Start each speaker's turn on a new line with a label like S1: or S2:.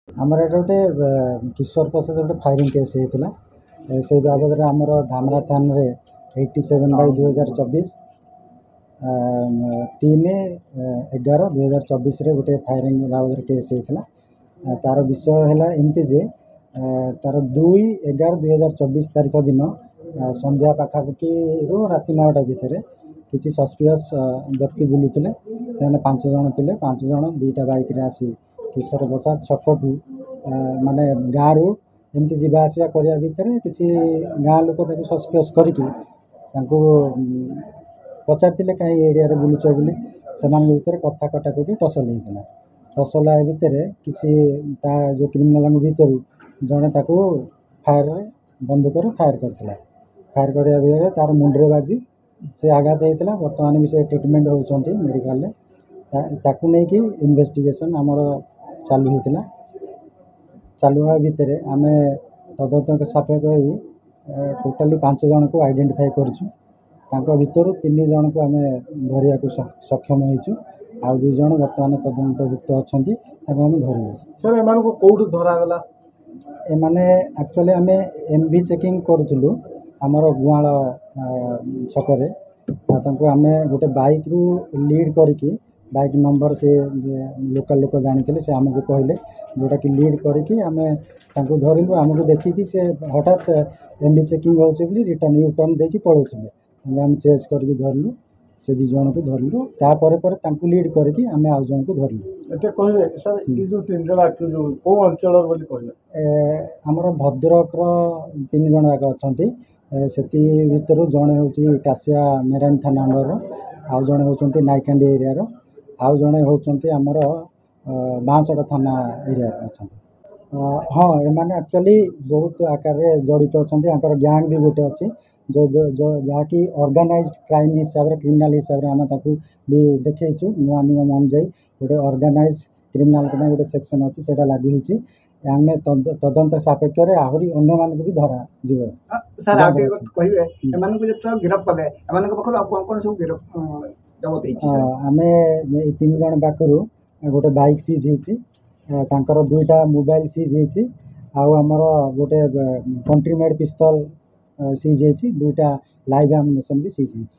S1: आमर एटा गोटे किशोर प्रसाद गोटे फायरिंग केस होता से बाबद आमर धामरा थाना 87/2024 3/11/2024 गोटे फायरिंग बाबद केस होता। तार विषय है एमती जे तार 2/11/2024 तारीख दिन संध्या पाखापाखि राति 9टा भितर किसी सस्पियस व्यक्ति बुलूले से 5 जन थे। 5 जन 2टा बाइक आसी किशोर प्रसाद छकटू माने गाँ रू एमती जावा आसवा करने भितर किसी गाँ लोक सस्पियस करके पचारे कहीं एरिया बुलूच बोली से भर कथा कटाकटी टसल होता। टसल भितर किसी जो क्रिमिनाल भर जड़े फायर बंदूक फायर करता। फायर करने भितर तार मुंडे बाजी से आघात होता। बर्तमान भी से ट्रिटमेंट होती मेडिकल ताकू नहीं कि इन्वेस्टिगेशन आमर चालू होता। चालू भितर आम तदंत सापेक्ष टोटाली 5 जन को आइडेंटिफाई करूँ। भितर 3 जन को आम धरिया सक्षम होइछु। आ 2 जन बर्तमान तदंतभुक्त अच्छा आम धरु।
S2: सर एम कौटू धरागला
S1: एमाने एक्चुअली आम एमवी चेकिंग करूँ आमर गुआल छकरे आम गोटे बाइक रू लीड करके बाइक नंबर से लोकल लोक जानी से आमको कहले जोटा कि लीड करके आम धरलु। आमको देखिकी से हठात एमवी चेकिंग हो रिटर्न यू टर्न देकी पड़ोले आम चेज करके धरलु। से 2 जन को धरलु तापर लीड करके आम आउ जन को धरलु।
S2: कहले सर ये जो 3 जन कौ अंचल
S1: आमर भद्रक 3 जन जाक अच्छा से भितर जड़े हूँ काशिया मेराइन थाना अंडर आउ जड़े होती नाइकांडी एरिया आउ जड़े होती आमर बांसड़ा थाना एरिया अच्छा। हाँ एमाने एक्चुअली बहुत आकार जड़ित अच्छा। गैंग भी गोटे अच्छी जो जहाँकि ऑर्गेनाइज्ड क्राइम हिसाब से क्रिमिनाल हिसाब से आम भी देखु नुआ नियम अनुजाई गोटे ऑर्गेनाइज्ड क्रिमिनाल गोटे सेक्शन अच्छी से लागू होती। आम तदंत सापेक्ष आहरी अन्य मानक भी धरा जीव।
S2: सर आगे कहिबे एमानकु जे गिरफ कले एमानक पखर कोन कोन सब गिरफ जबत हेछि।
S1: आम 3 जन पाखरु गोटे बाइक सीज होती। 2टा मोबाइल सीज होती। आमर गोटे कंट्री मेड पिस्तल सीज होती। 2टा लाइव एमुनेशन भी सीज होती।